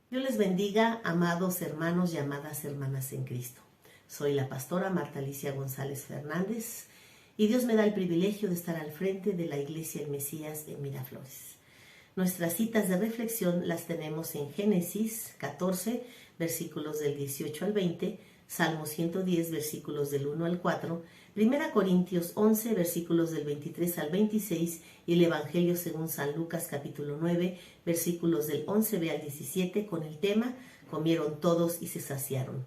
Dios les bendiga, amados hermanos y amadas hermanas en Cristo. Soy la pastora Marta Alicia González Fernández y Dios me da el privilegio de estar al frente de la Iglesia El Mesías de Miraflores. Nuestras citas de reflexión las tenemos en Génesis 14, versículos del 18 al 20, Salmo 110, versículos del 1 al 4, 1 Corintios 11, versículos del 23 al 26 y el Evangelio según San Lucas capítulo 9, versículos del 11b al 17 con el tema Comieron todos y se saciaron.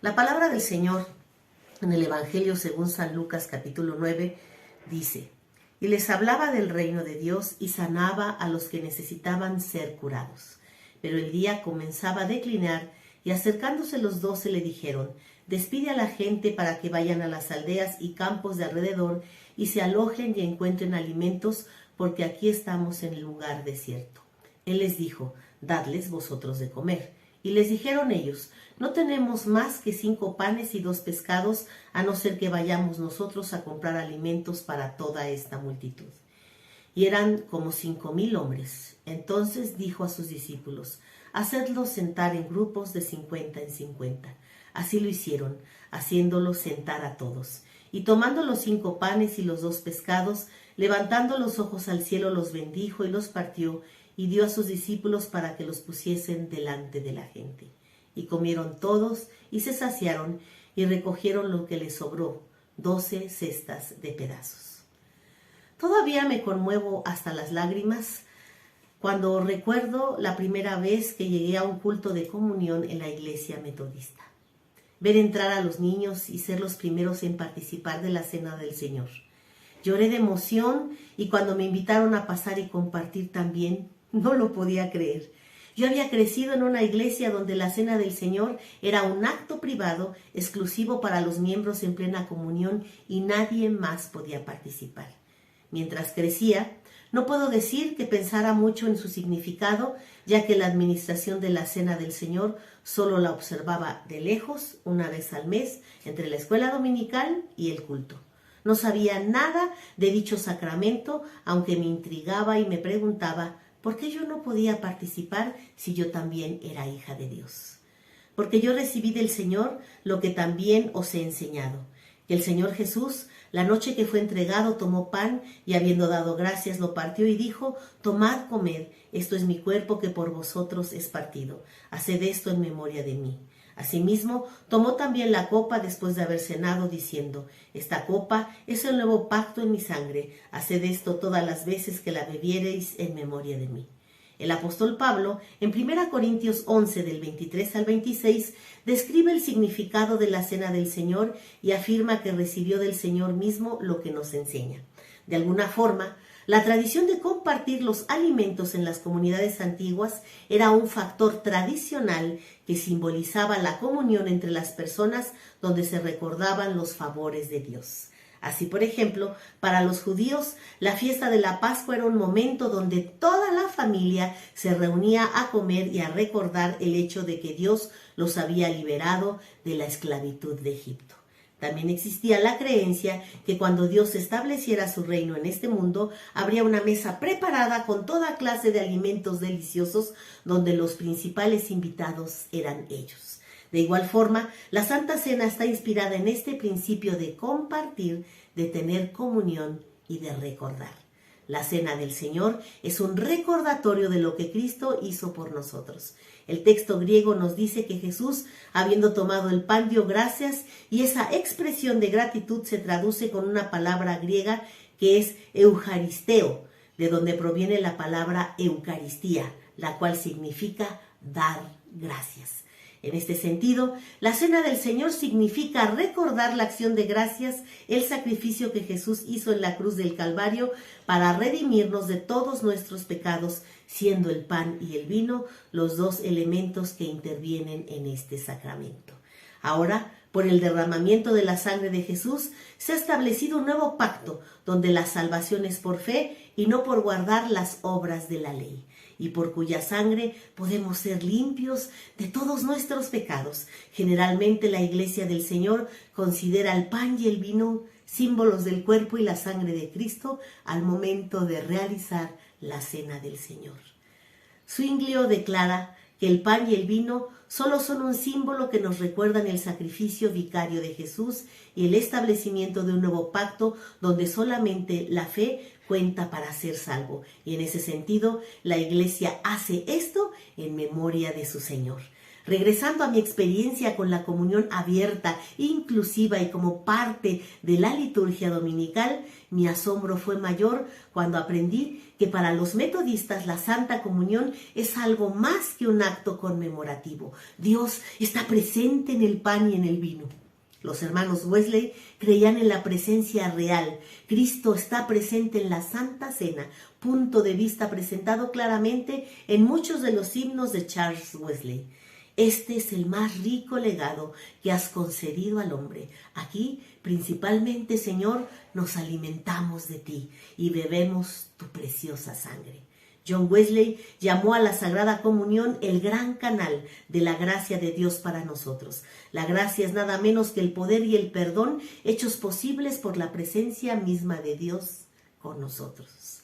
La palabra del Señor en el Evangelio según San Lucas capítulo 9 dice: y les hablaba del reino de Dios y sanaba a los que necesitaban ser curados. Pero el día comenzaba a declinar y acercándose los 12 le dijeron: despide a la gente para que vayan a las aldeas y campos de alrededor y se alojen y encuentren alimentos, porque aquí estamos en el lugar desierto. Él les dijo: dadles vosotros de comer. Y les dijeron ellos: no tenemos más que 5 panes y 2 pescados, a no ser que vayamos nosotros a comprar alimentos para toda esta multitud. Y eran como 5,000 hombres. Entonces dijo a sus discípulos: hacedlos sentar en grupos de 50 en 50. Así lo hicieron, haciéndolos sentar a todos. Y tomando los 5 panes y los 2 pescados, levantando los ojos al cielo, los bendijo y los partió, y dio a sus discípulos para que los pusiesen delante de la gente. Y comieron todos, y se saciaron, y recogieron lo que les sobró, 12 cestas de pedazos. Todavía me conmuevo hasta las lágrimas cuando recuerdo la primera vez que llegué a un culto de comunión en la iglesia metodista. Ver entrar a los niños y ser los primeros en participar de la cena del Señor. Lloré de emoción y cuando me invitaron a pasar y compartir también, no lo podía creer. Yo había crecido en una iglesia donde la cena del Señor era un acto privado exclusivo para los miembros en plena comunión y nadie más podía participar. Mientras crecía, no puedo decir que pensara mucho en su significado, ya que la administración de la Cena del Señor solo la observaba de lejos, una vez al mes, entre la escuela dominical y el culto. No sabía nada de dicho sacramento, aunque me intrigaba y me preguntaba por qué yo no podía participar si yo también era hija de Dios. Porque yo recibí del Señor lo que también os he enseñado, que el Señor Jesús, la noche que fue entregado, tomó pan y habiendo dado gracias lo partió y dijo: tomad, comed, esto es mi cuerpo que por vosotros es partido. Haced esto en memoria de mí. Asimismo, tomó también la copa después de haber cenado, diciendo: esta copa es el nuevo pacto en mi sangre. Haced esto todas las veces que la bebiereis en memoria de mí. El apóstol Pablo, en 1 Corintios 11, del 23 al 26, describe el significado de la cena del Señor y afirma que recibió del Señor mismo lo que nos enseña. De alguna forma, la tradición de compartir los alimentos en las comunidades antiguas era un factor tradicional que simbolizaba la comunión entre las personas, donde se recordaban los favores de Dios. Así, por ejemplo, para los judíos, la fiesta de la Pascua era un momento donde toda la familia se reunía a comer y a recordar el hecho de que Dios los había liberado de la esclavitud de Egipto. También existía la creencia que cuando Dios estableciera su reino en este mundo, habría una mesa preparada con toda clase de alimentos deliciosos, donde los principales invitados eran ellos. De igual forma, la Santa Cena está inspirada en este principio de compartir, de tener comunión y de recordar. La Cena del Señor es un recordatorio de lo que Cristo hizo por nosotros. El texto griego nos dice que Jesús, habiendo tomado el pan, dio gracias, y esa expresión de gratitud se traduce con una palabra griega que es eucaristeo, de donde proviene la palabra Eucaristía, la cual significa dar gracias. En este sentido, la Cena del Señor significa recordar la acción de gracias, el sacrificio que Jesús hizo en la cruz del Calvario para redimirnos de todos nuestros pecados, siendo el pan y el vino los 2 elementos que intervienen en este sacramento. Ahora, por el derramamiento de la sangre de Jesús, se ha establecido un nuevo pacto, donde la salvación es por fe y no por guardar las obras de la ley, y por cuya sangre podemos ser limpios de todos nuestros pecados. Generalmente la Iglesia del Señor considera el pan y el vino símbolos del cuerpo y la sangre de Cristo al momento de realizar la Cena del Señor. Zwinglio declara que el pan y el vino solo son un símbolo que nos recuerdan el sacrificio vicario de Jesús y el establecimiento de un nuevo pacto donde solamente la fe cuenta para ser salvo. Y en ese sentido, la Iglesia hace esto en memoria de su Señor. Regresando a mi experiencia con la comunión abierta, inclusiva y como parte de la liturgia dominical, mi asombro fue mayor cuando aprendí que para los metodistas la Santa Comunión es algo más que un acto conmemorativo. Dios está presente en el pan y en el vino. Los hermanos Wesley creían en la presencia real. Cristo está presente en la Santa Cena, punto de vista presentado claramente en muchos de los himnos de Charles Wesley. Este es el más rico legado que has concedido al hombre. Aquí, principalmente, Señor, nos alimentamos de ti y bebemos tu preciosa sangre. John Wesley llamó a la Sagrada Comunión el gran canal de la gracia de Dios para nosotros. La gracia es nada menos que el poder y el perdón hechos posibles por la presencia misma de Dios con nosotros.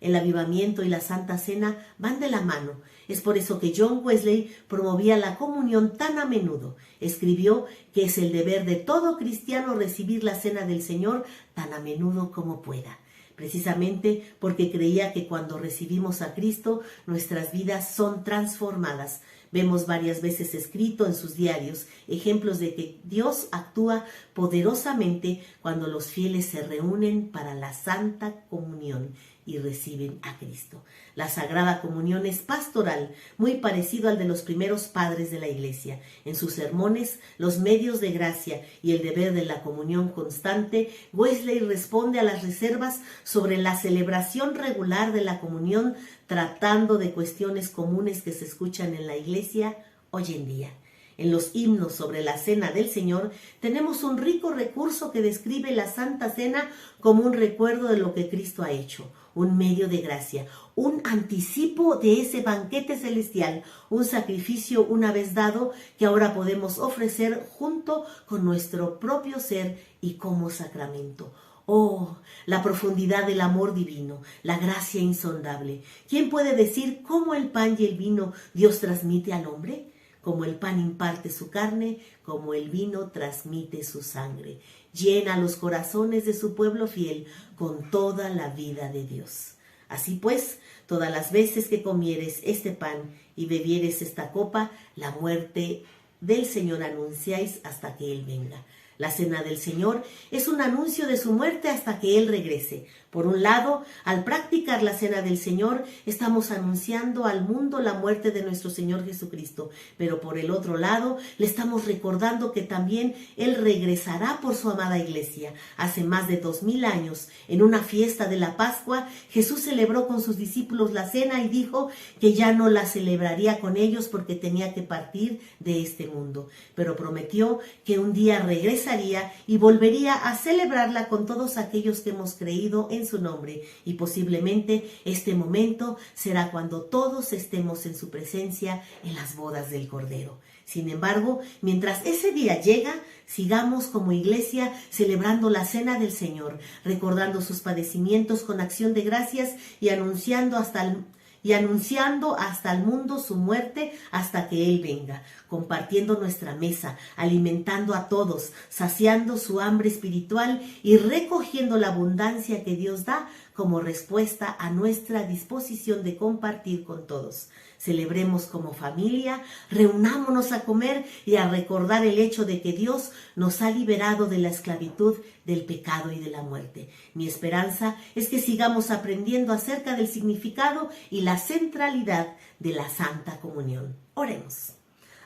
El avivamiento y la Santa Cena van de la mano. Es por eso que John Wesley promovía la comunión tan a menudo. Escribió que es el deber de todo cristiano recibir la cena del Señor tan a menudo como pueda. Precisamente porque creía que cuando recibimos a Cristo, nuestras vidas son transformadas. Vemos varias veces escrito en sus diarios ejemplos de que Dios actúa poderosamente cuando los fieles se reúnen para la Santa Comunión y reciben a Cristo. La Sagrada Comunión es pastoral, muy parecido al de los primeros padres de la Iglesia. En sus sermones, Los medios de gracia y el deber de la comunión constante, Wesley responde a las reservas sobre la celebración regular de la comunión, tratando de cuestiones comunes que se escuchan en la Iglesia hoy en día. En los himnos sobre la Cena del Señor tenemos un rico recurso que describe la Santa Cena como un recuerdo de lo que Cristo ha hecho, un medio de gracia, un anticipo de ese banquete celestial, un sacrificio una vez dado que ahora podemos ofrecer junto con nuestro propio ser y como sacramento. Oh, la profundidad del amor divino, la gracia insondable. ¿Quién puede decir cómo el pan y el vino Dios transmite al hombre? Como el pan imparte su carne, como el vino transmite su sangre. Llena los corazones de su pueblo fiel con toda la vida de Dios. Así pues, todas las veces que comieres este pan y bebieres esta copa, la muerte del Señor anunciáis hasta que Él venga. La Cena del Señor es un anuncio de su muerte hasta que Él regrese. Por un lado, al practicar la Cena del Señor, estamos anunciando al mundo la muerte de nuestro Señor Jesucristo. Pero por el otro lado, le estamos recordando que también Él regresará por su amada Iglesia. Hace más de 2000 años, en una fiesta de la Pascua, Jesús celebró con sus discípulos la cena y dijo que ya no la celebraría con ellos porque tenía que partir de este mundo. Pero prometió que un día regresaría y volvería a celebrarla con todos aquellos que hemos creído en su nombre, y posiblemente este momento será cuando todos estemos en su presencia en las bodas del Cordero. Sin embargo, mientras ese día llega, sigamos como Iglesia celebrando la Cena del Señor, recordando sus padecimientos con acción de gracias y anunciando hasta el mundo su muerte hasta que Él venga, compartiendo nuestra mesa, alimentando a todos, saciando su hambre espiritual y recogiendo la abundancia que Dios da como respuesta a nuestra disposición de compartir con todos. Celebremos como familia, reunámonos a comer y a recordar el hecho de que Dios nos ha liberado de la esclavitud, del pecado y de la muerte. Mi esperanza es que sigamos aprendiendo acerca del significado y la centralidad de la Santa Comunión. Oremos.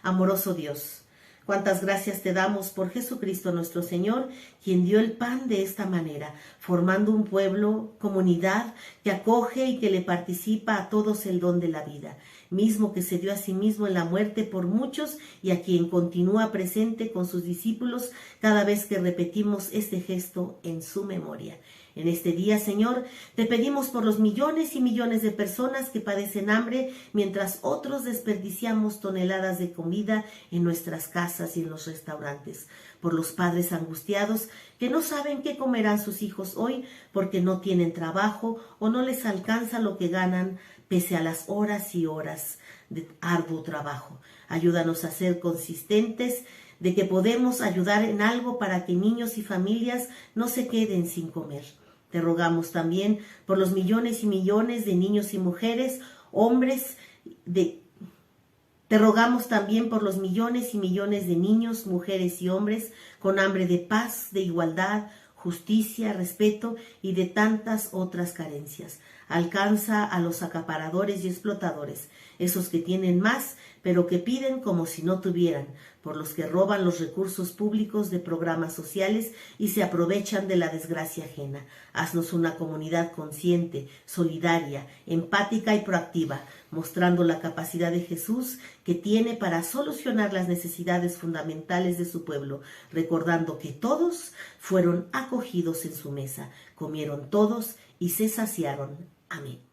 Amoroso Dios, cuántas gracias te damos por Jesucristo nuestro Señor, quien dio el pan de esta manera, formando un pueblo, comunidad, que acoge y que le participa a todos el don de la vida, mismo que se dio a sí mismo en la muerte por muchos y a quien continúa presente con sus discípulos cada vez que repetimos este gesto en su memoria. En este día, Señor, te pedimos por los millones y millones de personas que padecen hambre, mientras otros desperdiciamos toneladas de comida en nuestras casas y en los restaurantes. Por los padres angustiados que no saben qué comerán sus hijos hoy porque no tienen trabajo o no les alcanza lo que ganan pese a las horas y horas de arduo trabajo. Ayúdanos a ser consistentes de que podemos ayudar en algo para que niños y familias no se queden sin comer. Te rogamos también por los millones y millones de niños y mujeres, hombres, Te rogamos también por los millones y millones de niños, mujeres y hombres con hambre de paz, de igualdad, justicia, respeto y de tantas otras carencias. Alcanza a los acaparadores y explotadores, esos que tienen más, pero que piden como si no tuvieran, por los que roban los recursos públicos de programas sociales y se aprovechan de la desgracia ajena. Haznos una comunidad consciente, solidaria, empática y proactiva, mostrando la capacidad de Jesús que tiene para solucionar las necesidades fundamentales de su pueblo, recordando que todos fueron acogidos en su mesa, comieron todos y se saciaron. Amén.